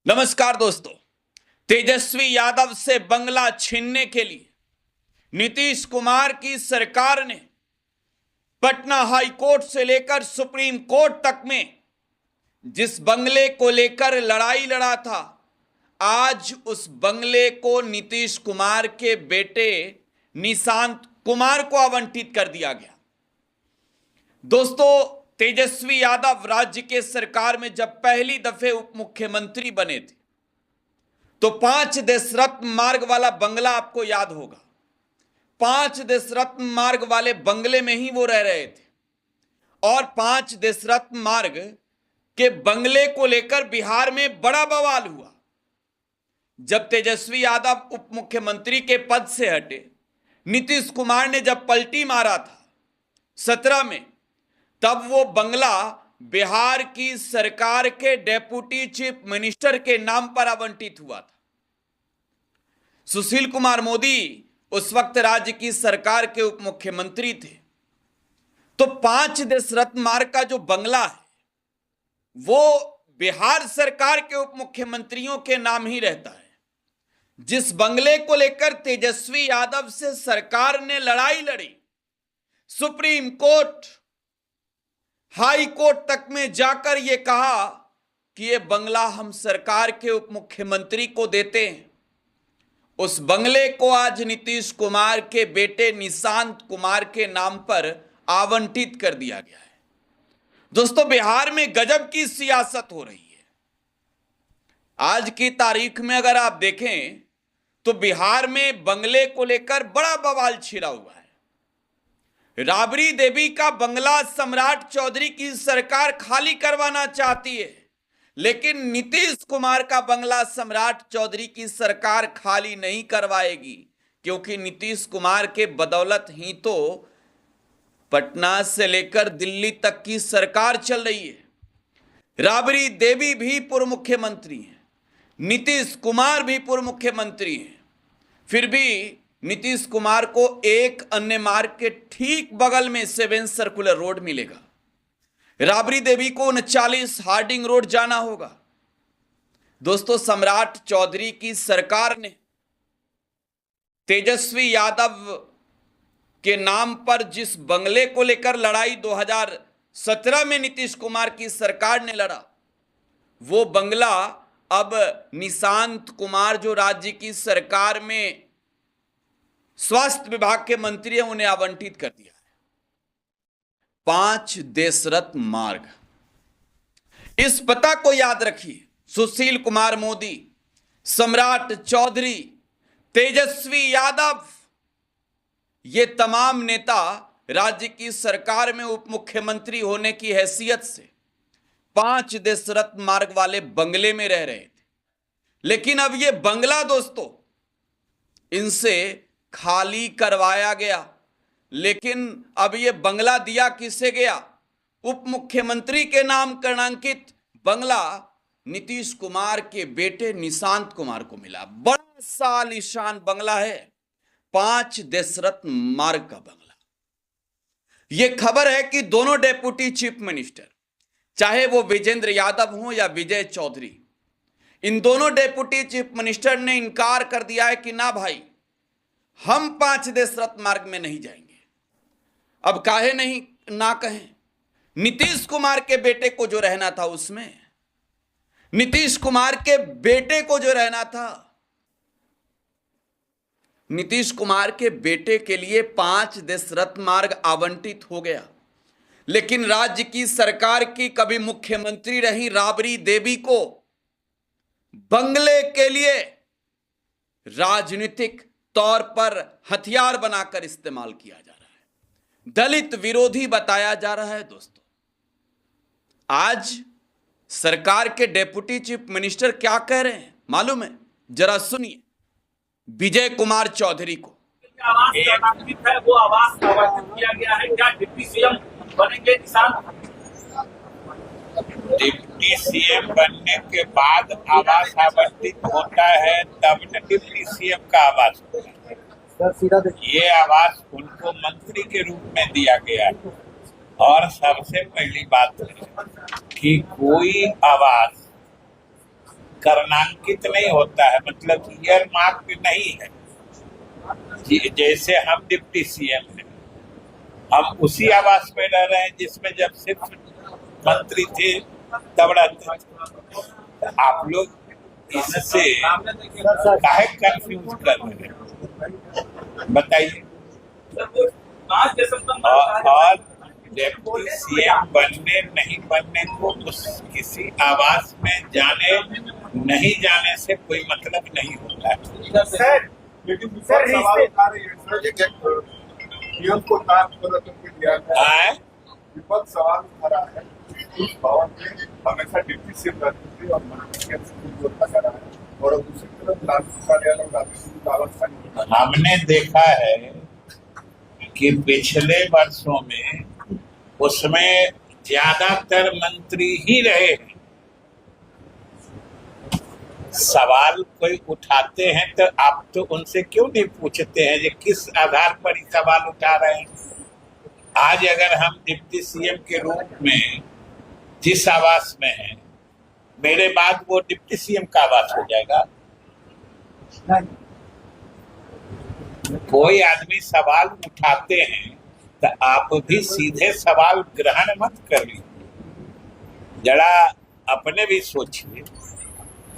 नमस्कार दोस्तों। तेजस्वी यादव से बंगला छीनने के लिए नीतीश कुमार की सरकार ने पटना हाई कोर्ट से लेकर सुप्रीम कोर्ट तक में जिस बंगले को लेकर लड़ाई लड़ा था, आज उस बंगले को नीतीश कुमार के बेटे निशांत कुमार को आवंटित कर दिया गया। दोस्तों, तेजस्वी यादव राज्य के सरकार में जब पहली दफे उप मुख्यमंत्री बने थे तो 5 देशरत्न मार्ग वाला बंगला आपको याद होगा। 5 देशरत्न मार्ग वाले बंगले में ही वो रह रहे थे और 5 देशरत्न मार्ग के बंगले को लेकर बिहार में बड़ा बवाल हुआ। जब तेजस्वी यादव उप मुख्यमंत्री के पद से हटे, नीतीश कुमार ने जब पलटी मारा था 17 में, तब वो बंगला बिहार की सरकार के डेप्यूटी चीफ मिनिस्टर के नाम पर आवंटित हुआ था। सुशील कुमार मोदी उस वक्त राज्य की सरकार के उप मुख्यमंत्री थे। तो 5 देशरत्न मार्ग का जो बंगला है वो बिहार सरकार के उप मुख्यमंत्रियों के नाम ही रहता है। जिस बंगले को लेकर तेजस्वी यादव से सरकार ने लड़ाई लड़ी, सुप्रीम कोर्ट, हाई कोर्ट तक में जाकर यह कहा कि यह बंगला हम सरकार के उप मुख्यमंत्री को देते हैं, उस बंगले को आज नीतीश कुमार के बेटे निशांत कुमार के नाम पर आवंटित कर दिया गया है। दोस्तों, बिहार में गजब की सियासत हो रही है। आज की तारीख में अगर आप देखें तो बिहार में बंगले को लेकर बड़ा बवाल छिड़ा हुआ है। राबड़ी देवी का बंगला सम्राट चौधरी की सरकार खाली करवाना चाहती है, लेकिन नीतीश कुमार का बंगला सम्राट चौधरी की सरकार खाली नहीं करवाएगी, क्योंकि नीतीश कुमार के बदौलत ही तो पटना से लेकर दिल्ली तक की सरकार चल रही है। राबड़ी देवी भी पूर्व मुख्यमंत्री हैं, नीतीश कुमार भी पूर्व मुख्यमंत्री हैं, फिर भी नीतीश कुमार को एक अन्य मार्ग के ठीक बगल में 7 सर्कुलर रोड मिलेगा। राबड़ी देवी को 39 हार्डिंग रोड जाना होगा। दोस्तों, सम्राट चौधरी की सरकार ने तेजस्वी यादव के नाम पर जिस बंगले को लेकर लड़ाई 2017 में नीतीश कुमार की सरकार ने लड़ा, वो बंगला अब निशांत कुमार जो राज्य की सरकार में स्वास्थ्य विभाग के मंत्री हैं, उन्हें आवंटित कर दिया है। 5 देशरत्न मार्ग, इस पता को याद रखिए। सुशील कुमार मोदी, सम्राट चौधरी, तेजस्वी यादव, ये तमाम नेता राज्य की सरकार में उप मुख्यमंत्री होने की हैसियत से 5 देशरत्न मार्ग वाले बंगले में रह रहे थे। लेकिन अब ये बंगला दोस्तों इनसे खाली करवाया गया। लेकिन अब यह बंगला दिया किसे गया? उप मुख्यमंत्री के नाम कर्णांकित बंगला नीतीश कुमार के बेटे निशांत कुमार को मिला। बड़ा सा आलीशान बंगला है, 5 देशरत्न मार्ग का बंगला। यह खबर है कि दोनों डेप्यूटी चीफ मिनिस्टर, चाहे वो विजेंद्र यादव हो या विजय चौधरी, इन दोनों डेप्यूटी चीफ मिनिस्टर ने इनकार कर दिया है कि ना भाई, हम 5 देशरत्न मार्ग में नहीं जाएंगे। अब काहे नहीं ना कहें, नीतीश कुमार के बेटे को जो रहना था उसमें, नीतीश कुमार के बेटे को जो रहना था, नीतीश कुमार के बेटे के लिए 5 देशरत्न मार्ग आवंटित हो गया। लेकिन राज्य की सरकार की कभी मुख्यमंत्री रही राबड़ी देवी को बंगले के लिए राजनीतिक तौर पर हथियार बनाकर इस्तेमाल किया जा रहा है, दलित विरोधी बताया जा रहा है। दोस्तों, आज सरकार के डेप्यूटी चीफ मिनिस्टर क्या कह रहे हैं मालूम है? जरा सुनिए। विजय कुमार चौधरी को वो आवास आवंटित किया गया है, क्या डिप्टी सीएम बनेंगे निशांत? डिप्टी सीएम बनने के बाद आवास आवंटित होता है, तब डिप्टी सीएम का आवास होता है। ये आवास उनको मंत्री के रूप में दिया गया है। और सबसे पहली बात है कि कोई आवास कर्णांकित नहीं होता है, मतलब ईयर मार्क नहीं है। जैसे हम डिप्टी सीएम हैं, हम उसी आवास में रह रहे हैं जिसमें जब सिर्फ मंत्री थे तब रहते थे। तो आप लोग इससे काहे कंफ्यूज कर रहे हैं, बताइए। और डिप्टी सीएम बनने नहीं बनने को उस किसी आवास में जाने नहीं जाने से कोई मतलब नहीं होता है। सर, लेकिन सर सवाल उठा रही है सर, पीएम को दिया गया है, विपक्ष सवाल उठा रहा है। उस भवन में हमेशा डिप्टी सीएम रहती थी और मंत्री के समझौता करा है, और दूसरी तरफ लालू कार्यालय और राजस्थान आवास। हमने देखा है कि पिछले वर्षों में उसमें ज्यादातर मंत्री ही रहे हैं। सवाल कोई उठाते हैं तो आप तो उनसे क्यों नहीं पूछते हैं कि किस आधार पर सवाल उठा रहे हैं। आज अगर हम डिप्टी सीएम के रूप में जिस आवास में हैं, मेरे बाद वो डिप्टी सीएम का आवास हो जाएगा। कोई आदमी सवाल उठाते हैं तो आप भी सीधे सवाल ग्रहण मत करिए, जरा अपने भी सोचिए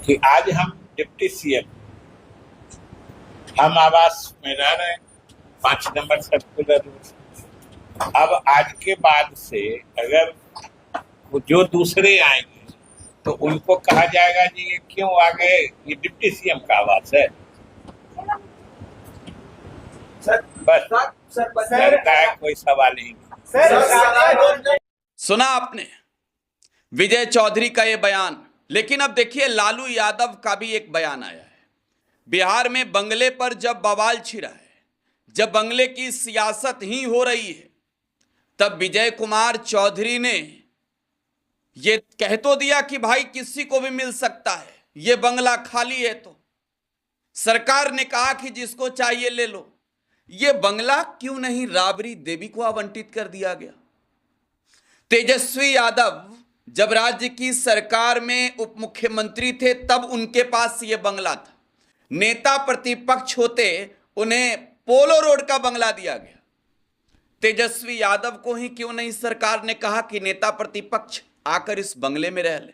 कि आज हम डिप्टी सीएम, हम आवास में रह रहे हैं 5 नंबर सर्कुलर रोड। अब आज के बाद से अगर जो दूसरे आएंगे तो उनको कहा जाएगा जी ये क्यों आ गए, ये डिप्टी सीएम का आवास है। बस लगता है कोई सवाल ही नहीं। सुना आपने विजय चौधरी का ये बयान, लेकिन अब देखिए लालू यादव का भी एक बयान आया है। बिहार में बंगले पर जब बवाल छिड़ा है, जब बंगले की सियासत ही हो रही है, तब विजय कुमार चौधरी ने ये कह तो दिया कि भाई किसी को भी मिल सकता है, ये बंगला खाली है। तो सरकार ने कहा कि जिसको चाहिए ले लो। ये बंगला क्यों नहीं राबड़ी देवी को आवंटित कर दिया गया? तेजस्वी यादव जब राज्य की सरकार में उप मुख्यमंत्री थे तब उनके पास ये बंगला था। नेता प्रतिपक्ष होते उन्हें पोलो रोड का बंगला दिया गया। तेजस्वी यादव को ही क्यों नहीं सरकार ने कहा कि नेता प्रतिपक्ष आकर इस बंगले में रह ले?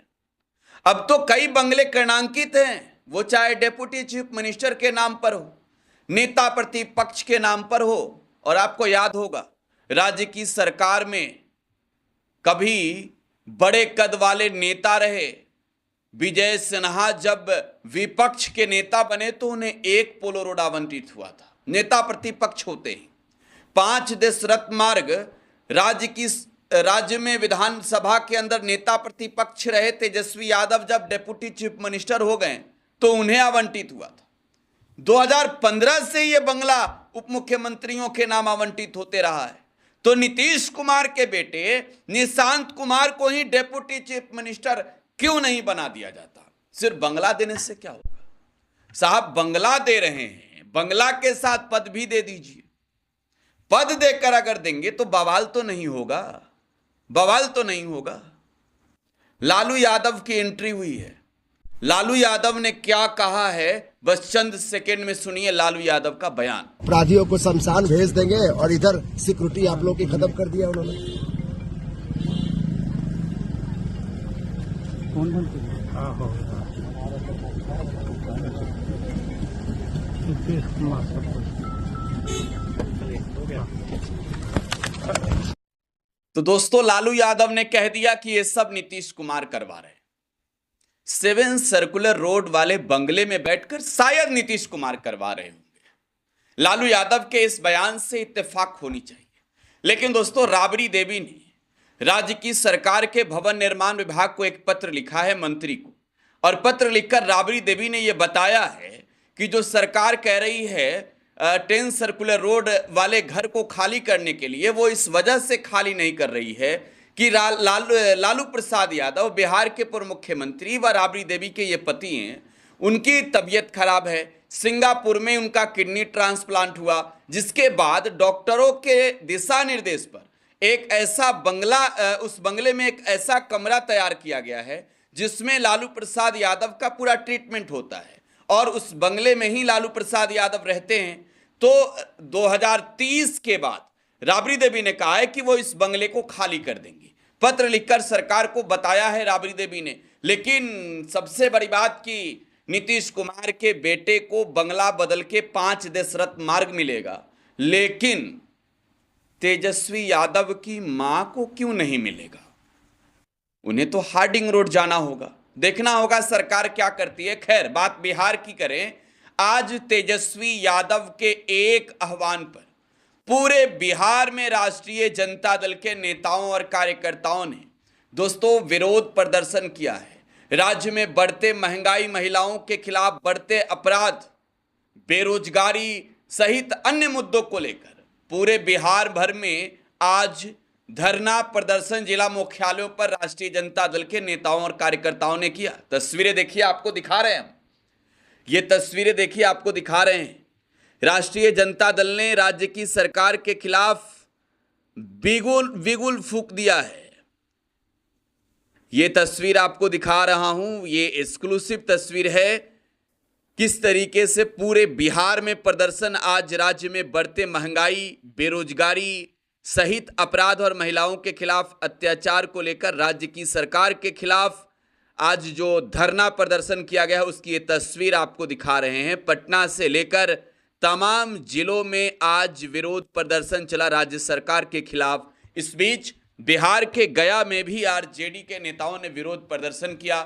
अब तो कई बंगले कर्णांकित हैं, वो चाहे डेप्यूटी चीफ मिनिस्टर के नाम पर हो, नेता प्रतिपक्ष के नाम पर हो। और आपको याद होगा राज्य की सरकार में कभी बड़े कद वाले नेता रहे, विजय सिन्हा जब विपक्ष के नेता बने तो उन्हें एक पोलो रोड आवंटित हुआ था नेता प्रतिपक्ष होते ही। 5 देश रत्न मार्ग राज्य में विधानसभा के अंदर नेता प्रतिपक्ष रहे तेजस्वी यादव जब डेप्यूटी चीफ मिनिस्टर हो गए तो उन्हें आवंटित हुआ था। 2015 से यह बंगला उप मुख्यमंत्रियों के नाम आवंटित होते रहा है। तो नीतीश कुमार के बेटे निशांत कुमार को ही डेप्यूटी चीफ मिनिस्टर क्यों नहीं बना दिया जाता? सिर्फ बंगला देने से क्या होगा साहब? बंगला दे रहे हैं, बंगला के साथ पद भी दे दीजिए। पद देकर अगर देंगे तो बवाल तो नहीं होगा, बवाल तो नहीं होगा। लालू यादव की एंट्री हुई है। लालू यादव ने क्या कहा है, बस चंद सेकंड में सुनिए लालू यादव का बयान। अपराधियों को शमशान भेज देंगे और इधर सिक्योरिटी आप लोग की खत्म कर दिया उन्होंने। तो दोस्तों लालू यादव ने कह दिया कि ये सब नीतीश कुमार करवा रहे हैं। 7 सर्कुलर रोड वाले बंगले में बैठकर शायद नीतीश कुमार करवा रहे होंगे। लालू यादव के इस बयान से इत्तेफाक होनी चाहिए। लेकिन दोस्तों राबड़ी देवी ने राज्य की सरकार के भवन निर्माण विभाग को एक पत्र लिखा है मंत्री को, और पत्र लिखकर राबड़ी देवी ने यह बताया है कि जो सरकार कह रही है 10 सर्कुलर रोड वाले घर को खाली करने के लिए, वो इस वजह से खाली नहीं कर रही है कि लालू प्रसाद यादव बिहार के पूर्व मुख्यमंत्री व राबड़ी देवी के ये पति हैं, उनकी तबीयत खराब है। सिंगापुर में उनका किडनी ट्रांसप्लांट हुआ, जिसके बाद डॉक्टरों के दिशा निर्देश पर एक ऐसा बंगला, उस बंगले में एक ऐसा कमरा तैयार किया गया है जिसमें लालू प्रसाद यादव का पूरा ट्रीटमेंट होता है और उस बंगले में ही लालू प्रसाद यादव रहते हैं। तो 2030 के बाद राबड़ी देवी ने कहा है कि वो इस बंगले को खाली कर देंगी। पत्र लिखकर सरकार को बताया है राबड़ी देवी ने। लेकिन सबसे बड़ी बात कि नीतीश कुमार के बेटे को बंगला बदल के 5 दशरथ मार्ग मिलेगा, लेकिन तेजस्वी यादव की मां को क्यों नहीं मिलेगा? उन्हें तो हार्डिंग रोड जाना होगा, देखना होगा सरकार क्या करती है। खैर, बात बिहार की करें। आज तेजस्वी यादव के एक आह्वान पर पूरे बिहार में राष्ट्रीय जनता दल के नेताओं और कार्यकर्ताओं ने दोस्तों विरोध प्रदर्शन किया है। राज्य में बढ़ते महंगाई, महिलाओं के खिलाफ बढ़ते अपराध, बेरोजगारी सहित अन्य मुद्दों को लेकर पूरे बिहार भर में आज धरना प्रदर्शन जिला मुख्यालयों पर राष्ट्रीय जनता दल के नेताओं और कार्यकर्ताओं ने किया। तस्वीरें देखिए, आपको दिखा रहे हैं हम। ये तस्वीरें देखिए, आपको दिखा रहे हैं। राष्ट्रीय जनता दल ने राज्य की सरकार के खिलाफ बिगुल फूंक दिया है। ये तस्वीर आपको दिखा रहा हूं, ये एक्सक्लूसिव तस्वीर है। किस तरीके से पूरे बिहार में प्रदर्शन आज राज्य में बढ़ते महंगाई, बेरोजगारी सहित अपराध और महिलाओं के खिलाफ अत्याचार को लेकर राज्य की सरकार के खिलाफ आज जो धरना प्रदर्शन किया गया है उसकी ये तस्वीर आपको दिखा रहे हैं। पटना से लेकर तमाम जिलों में आज विरोध प्रदर्शन चला राज्य सरकार के खिलाफ। इस बीच बिहार के गया में भी आरजेडी के नेताओं ने विरोध प्रदर्शन किया।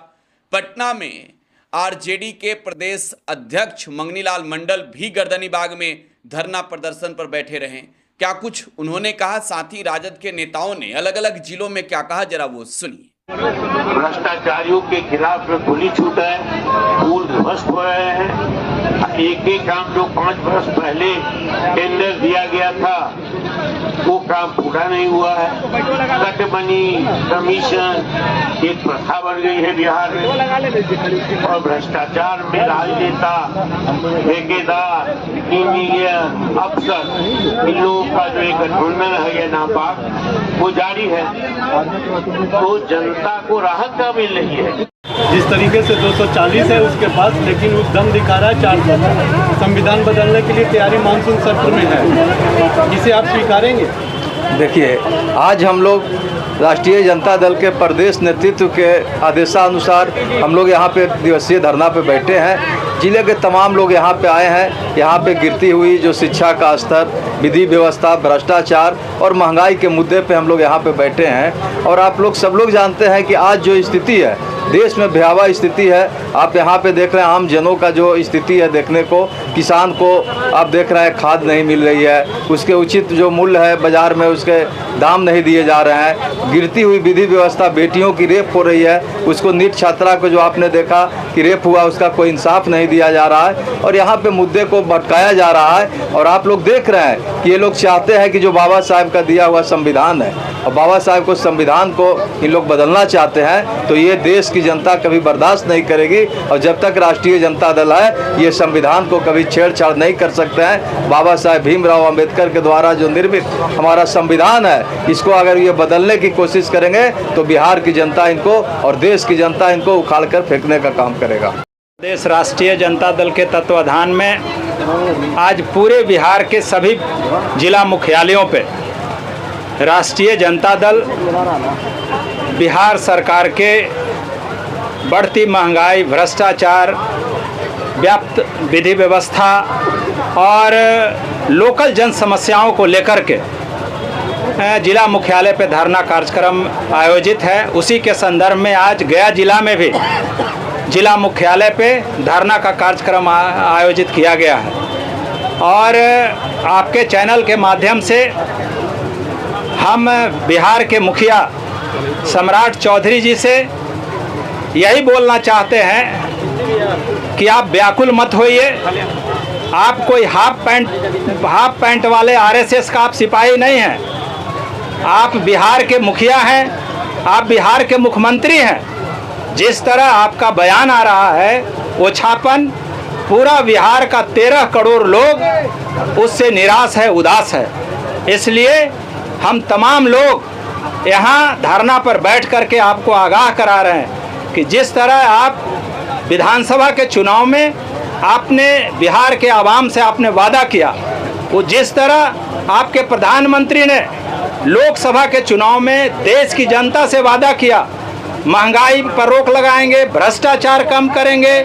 पटना में आरजेडी के प्रदेश अध्यक्ष मंगनीलाल मंडल भी गर्दनीबाग में धरना प्रदर्शन पर बैठे रहे। क्या कुछ उन्होंने कहा, साथ ही राजद के नेताओं ने अलग अलग जिलों में क्या कहा, जरा वो सुनिए। भ्रष्टाचारियों के खिलाफ में खुली छूट है, पुल ध्वस्त हो रहे हैं। एक काम जो 5 वर्ष पहले टेंडर दिया गया था वो काम पूरा नहीं हुआ है। कटमनी कमीशन एक प्रथा बन गई है बिहार में और भ्रष्टाचार में राजनेता, ठेकेदार, इंजीनियर, अफसर, इन लोगों का जो एक गठबंधन है या नापाक वो जारी है। तो जनता को राहत का मिल रही है। जिस तरीके से 240 है उसके पास, लेकिन वो दम दिखा रहा है 400। संविधान बदलने के लिए तैयारी मानसून सत्र में है, इसे आप स्वीकारेंगे? देखिए, आज हम लोग राष्ट्रीय जनता दल के प्रदेश नेतृत्व के आदेशानुसार हम लोग यहाँ पे दिवसीय धरना पे बैठे हैं। जिले के तमाम लोग यहाँ पे आए हैं। यहाँ पे गिरती हुई जो शिक्षा का स्तर, विधि व्यवस्था, भ्रष्टाचार और महंगाई के मुद्दे पे हम लोग यहाँ पे बैठे हैं। और आप लोग सब लोग जानते हैं कि आज जो स्थिति है देश में, भयावह स्थिति है। आप यहाँ पे देख रहे हैं आम जनों का जो स्थिति है देखने को, किसान को आप देख रहे हैं खाद नहीं मिल रही है, उसके उचित जो मूल्य है बाज़ार में उसके दाम नहीं दिए जा रहे हैं। गिरती हुई विधि व्यवस्था, बेटियों की रेप हो रही है, उसको नीट छात्रा को जो आपने देखा कि रेप हुआ उसका कोई इंसाफ नहीं दिया जा रहा है और यहाँ पे मुद्दे को भटकाया जा रहा है। और आप लोग देख रहे हैं कि ये लोग चाहते हैं कि जो बाबा साहब का दिया हुआ संविधान है और बाबा साहब को संविधान को इन लोग बदलना चाहते हैं, तो ये देश की जनता कभी बर्दाश्त नहीं करेगी। और जब तक राष्ट्रीय जनता दल है ये संविधान को कभी छेड़छाड़ नहीं कर सकते हैं। बाबा साहेब भीमराव अंबेडकर के द्वारा जो निर्मित हमारा संविधान है, इसको अगर ये बदलने की कोशिश करेंगे तो बिहार की जनता इनको और देश की जनता इनको उखाड़ कर फेंकने का काम करेगा। प्रदेश राष्ट्रीय जनता दल के तत्वाधान में आज पूरे बिहार के सभी जिला मुख्यालयों पे राष्ट्रीय जनता दल बिहार सरकार के बढ़ती महंगाई, भ्रष्टाचार, व्याप्त विधि व्यवस्था और लोकल जन समस्याओं को लेकर के जिला मुख्यालय पे धरना कार्यक्रम आयोजित है। उसी के संदर्भ में आज गया जिला में भी जिला मुख्यालय पे धरना का कार्यक्रम आयोजित किया गया है। और आपके चैनल के माध्यम से हम बिहार के मुखिया सम्राट चौधरी जी से यही बोलना चाहते हैं कि आप व्याकुल मत होइए। आप कोई हाफ पैंट वाले आरएसएस का आप सिपाही नहीं हैं। आप बिहार के मुखिया हैं, आप बिहार के मुख्यमंत्री हैं। जिस तरह आपका बयान आ रहा है वो छापन पूरा बिहार का 13 करोड़ लोग उससे निराश है, उदास है। इसलिए हम तमाम लोग यहाँ धरना पर बैठ कर के आपको आगाह करा रहे हैं कि जिस तरह आप विधानसभा के चुनाव में आपने बिहार के आवाम से आपने वादा किया, वो जिस तरह आपके प्रधानमंत्री ने लोकसभा के चुनाव में देश की जनता से वादा किया, महंगाई पर रोक लगाएंगे, भ्रष्टाचार कम करेंगे,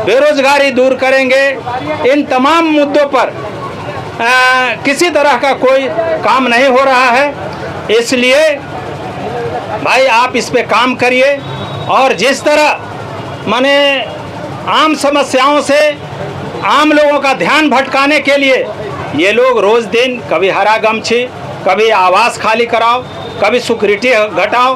बेरोजगारी दूर करेंगे, इन तमाम मुद्दों पर किसी तरह का कोई काम नहीं हो रहा है। इसलिए भाई आप इस पे काम करिए और जिस तरह माने आम समस्याओं से आम लोगों का ध्यान भटकाने के लिए ये लोग रोज दिन कभी हरा गमछी, कभी आवास खाली कराओ, कभी सिक्योरिटी घटाओ,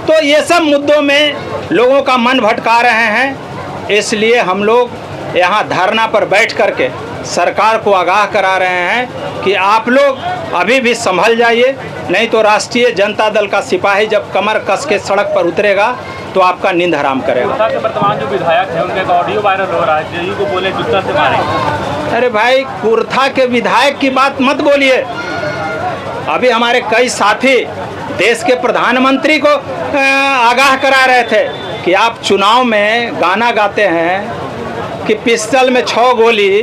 तो ये सब मुद्दों में लोगों का मन भटका रहे हैं। इसलिए हम लोग यहाँ धरना पर बैठ करके सरकार को आगाह करा रहे हैं कि आप लोग अभी भी संभल जाइए, नहीं तो राष्ट्रीय जनता दल का सिपाही जब कमर कस के सड़क पर उतरेगा तो आपका नींद हराम करेगा। के वर्तमान जो विधायक है उनका एक ऑडियो वायरल हो रहा है, जेयू को बोले जूता से मारे। अरे भाई, कुर्था के विधायक की बात मत बोलिए। अभी हमारे कई साथी देश के प्रधानमंत्री को आगाह करा रहे थे कि आप चुनाव में गाना गाते हैं कि पिस्टल में 6 गोली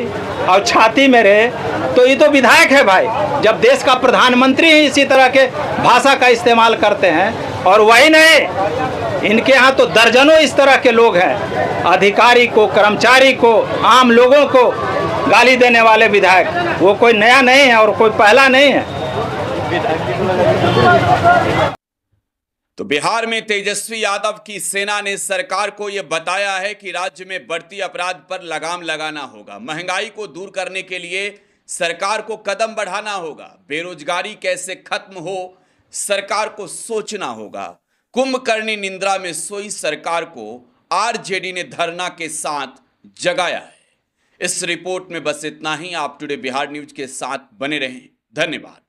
और छाती में रहे, तो ये तो विधायक है भाई। जब देश का प्रधानमंत्री ही इसी तरह के भाषा का इस्तेमाल करते हैं, और वही नहीं, इनके यहाँ तो दर्जनों इस तरह के लोग हैं, अधिकारी को, कर्मचारी को, आम लोगों को गाली देने वाले विधायक। वो कोई नया नहीं है और कोई पहला नहीं है। तो बिहार में तेजस्वी यादव की सेना ने सरकार को यह बताया है कि राज्य में बढ़ती अपराध पर लगाम लगाना होगा, महंगाई को दूर करने के लिए सरकार को कदम बढ़ाना होगा, बेरोजगारी कैसे खत्म हो सरकार को सोचना होगा। कुंभकर्णी निंद्रा में सोई सरकार को आरजेडी ने धरना के साथ जगाया है। इस रिपोर्ट में बस इतना ही। आप टुडे बिहार न्यूज के साथ बने रहें। धन्यवाद।